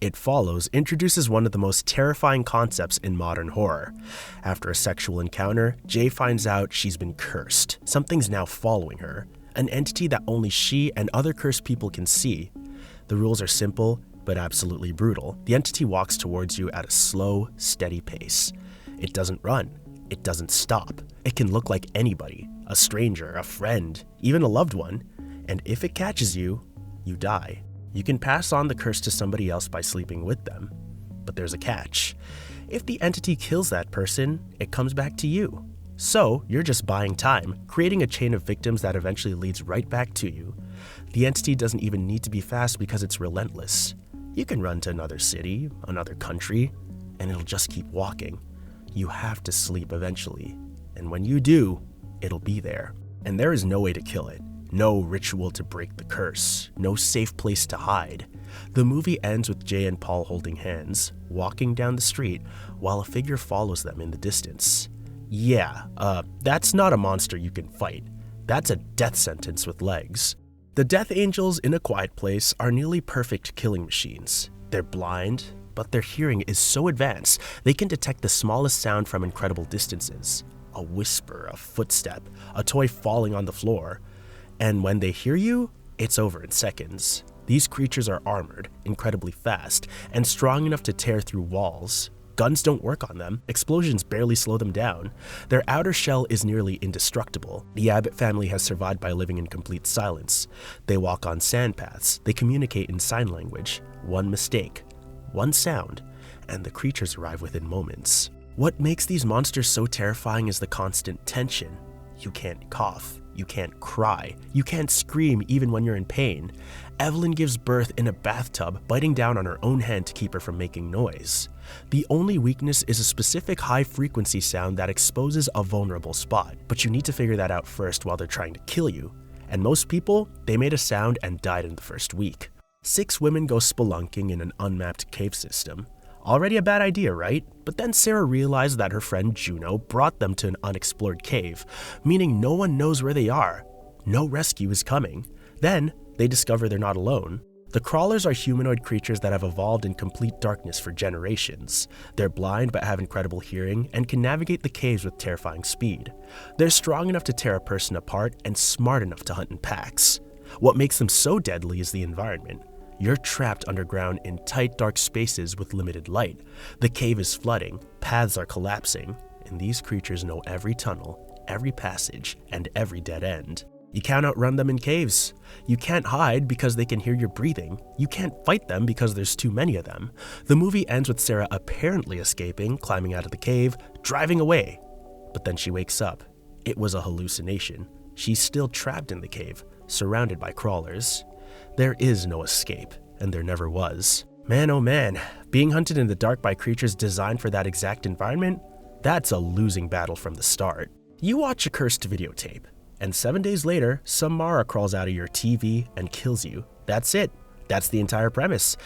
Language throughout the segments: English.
It Follows introduces one of the most terrifying concepts in modern horror. After a sexual encounter, Jay finds out she's been cursed. Something's now following her, an entity that only she and other cursed people can see. The rules are simple, but absolutely brutal. The entity walks towards you at a slow, steady pace. It doesn't run. It doesn't stop. It can look like anybody, a stranger, a friend, even a loved one. And if it catches you, you die. You can pass on the curse to somebody else by sleeping with them. But there's a catch. If the entity kills that person, it comes back to you. So you're just buying time, creating a chain of victims that eventually leads right back to you. The entity doesn't even need to be fast because it's relentless. You can run to another city, another country, and it'll just keep walking. You have to sleep eventually. And when you do, it'll be there. And there is no way to kill it. No ritual to break the curse, no safe place to hide. The movie ends with Jay and Paul holding hands, walking down the street, while a figure follows them in the distance. Yeah, that's not a monster you can fight. That's a death sentence with legs. The Death Angels in A Quiet Place are nearly perfect killing machines. They're blind, but their hearing is so advanced, they can detect the smallest sound from incredible distances. A whisper, a footstep, a toy falling on the floor. And when they hear you, it's over in seconds. These creatures are armored, incredibly fast, and strong enough to tear through walls. Guns don't work on them, explosions barely slow them down. Their outer shell is nearly indestructible. The Abbott family has survived by living in complete silence. They walk on sand paths, they communicate in sign language. One mistake, one sound, and the creatures arrive within moments. What makes these monsters so terrifying is the constant tension. You can't cough. You can't cry. You can't scream even when you're in pain. Evelyn gives birth in a bathtub, biting down on her own hand to keep her from making noise. The only weakness is a specific high-frequency sound that exposes a vulnerable spot, but you need to figure that out first while they're trying to kill you. And most people, they made a sound and died in the first week. 6 women go spelunking in an unmapped cave system. Already a bad idea, right? But then Sarah realized that her friend Juno brought them to an unexplored cave, meaning no one knows where they are. No rescue is coming. Then, they discover they're not alone. The crawlers are humanoid creatures that have evolved in complete darkness for generations. They're blind but have incredible hearing and can navigate the caves with terrifying speed. They're strong enough to tear a person apart and smart enough to hunt in packs. What makes them so deadly is the environment. You're trapped underground in tight, dark spaces with limited light. The cave is flooding, paths are collapsing, and these creatures know every tunnel, every passage, and every dead end. You can't outrun them in caves. You can't hide because they can hear your breathing. You can't fight them because there's too many of them. The movie ends with Sarah apparently escaping, climbing out of the cave, driving away. But then she wakes up. It was a hallucination. She's still trapped in the cave, surrounded by crawlers. There is no escape, and there never was. Man, oh man, being hunted in the dark by creatures designed for that exact environment, that's a losing battle from the start. You watch a cursed videotape, and 7 days later, Samara crawls out of your TV and kills you. That's it. That's the entire premise.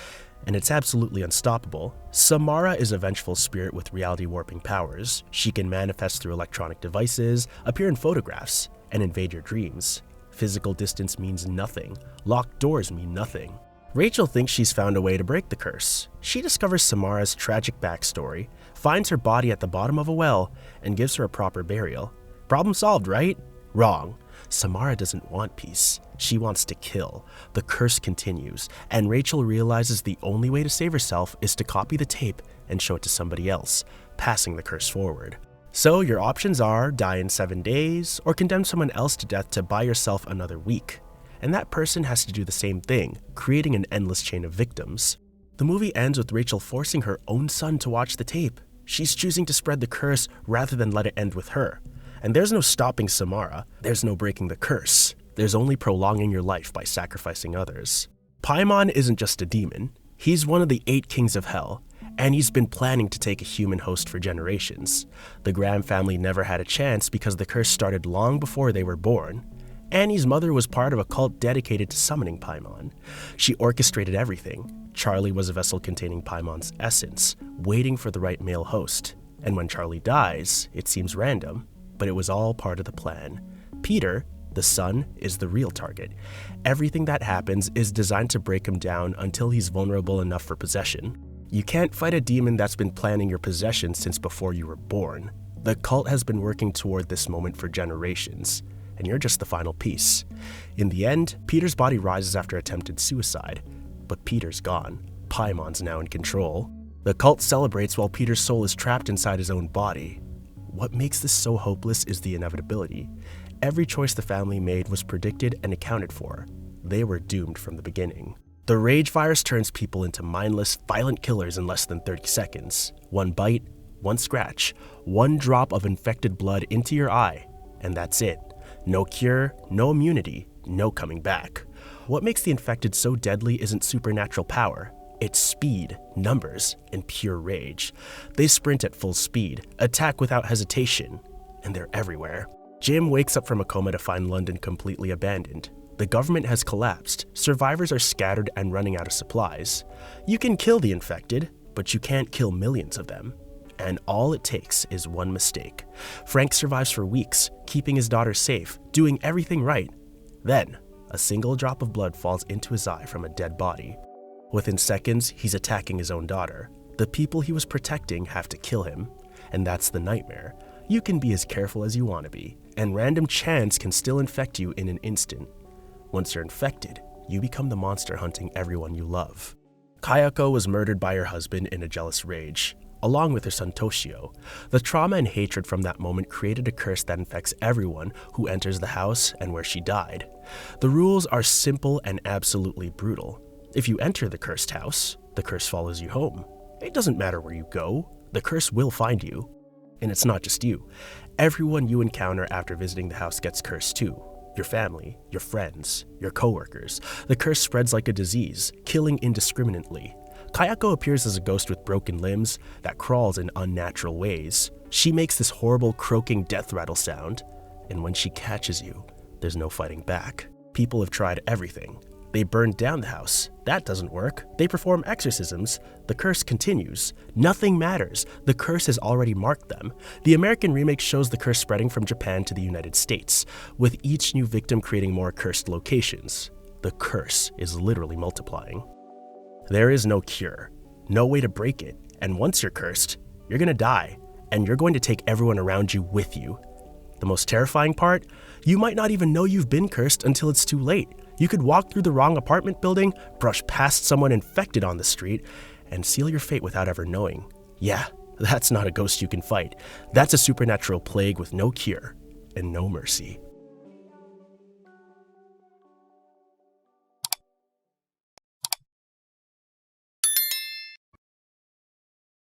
And it's absolutely unstoppable. Samara is a vengeful spirit with reality-warping powers. She can manifest through electronic devices, appear in photographs, and invade your dreams. Physical distance means nothing. Locked doors mean nothing. Rachel thinks she's found a way to break the curse. She discovers Samara's tragic backstory, finds her body at the bottom of a well, and gives her a proper burial. Problem solved, right? Wrong. Samara doesn't want peace. She wants to kill. The curse continues, and Rachel realizes the only way to save herself is to copy the tape and show it to somebody else, passing the curse forward. So your options are die in 7 days or condemn someone else to death to buy yourself another week. And that person has to do the same thing, creating an endless chain of victims. The movie ends with Rachel forcing her own son to watch the tape. She's choosing to spread the curse rather than let it end with her. And there's no stopping Samara. There's no breaking the curse. There's only prolonging your life by sacrificing others. Paimon isn't just a demon. He's one of the 8 kings of hell, and he's been planning to take a human host for generations. The Graham family never had a chance because the curse started long before they were born. Annie's mother was part of a cult dedicated to summoning Paimon. She orchestrated everything. Charlie was a vessel containing Paimon's essence, waiting for the right male host. And when Charlie dies, it seems random, but it was all part of the plan. Peter, The son is the real target. Everything that happens is designed to break him down until he's vulnerable enough for possession. You can't fight a demon that's been planning your possession since before you were born. The cult has been working toward this moment for generations, and you're just the final piece. In the end, Peter's body rises after attempted suicide, but Peter's gone. Paimon's now in control. The cult celebrates while Peter's soul is trapped inside his own body. What makes this so hopeless is the inevitability. Every choice the family made was predicted and accounted for. They were doomed from the beginning. The rage virus turns people into mindless, violent killers in less than 30 seconds. One bite, one scratch, one drop of infected blood into your eye, and that's it. No cure, no immunity, no coming back. What makes the infected so deadly isn't supernatural power. It's speed, numbers, and pure rage. They sprint at full speed, attack without hesitation, and they're everywhere. Jim wakes up from a coma to find London completely abandoned. The government has collapsed, survivors are scattered and running out of supplies. You can kill the infected, but you can't kill millions of them. And all it takes is one mistake. Frank survives for weeks, keeping his daughter safe, doing everything right. Then, a single drop of blood falls into his eye from a dead body. Within seconds, he's attacking his own daughter. The people he was protecting have to kill him, and that's the nightmare. You can be as careful as you want to be, and random chance can still infect you in an instant. Once you're infected, you become the monster hunting everyone you love. Kayako was murdered by her husband in a jealous rage, along with her son Toshio. The trauma and hatred from that moment created a curse that infects everyone who enters the house and where she died. The rules are simple and absolutely brutal. If you enter the cursed house, the curse follows you home. It doesn't matter where you go, the curse will find you. And it's not just you. Everyone you encounter after visiting the house gets cursed too. Your family, your friends, your coworkers. The curse spreads like a disease, killing indiscriminately. Kayako appears as a ghost with broken limbs that crawls in unnatural ways. She makes this horrible croaking death rattle sound, and when she catches you, there's no fighting back. People have tried everything. They burned down the house. That doesn't work. They perform exorcisms. The curse continues. Nothing matters. The curse has already marked them. The American remake shows the curse spreading from Japan to the United States, with each new victim creating more cursed locations. The curse is literally multiplying. There is no cure, no way to break it, and once you're cursed, you're gonna die, and you're going to take everyone around you with you. The most terrifying part? You might not even know you've been cursed until it's too late. You could walk through the wrong apartment building, brush past someone infected on the street, and seal your fate without ever knowing. Yeah, that's not a ghost you can fight. That's a supernatural plague with no cure and no mercy.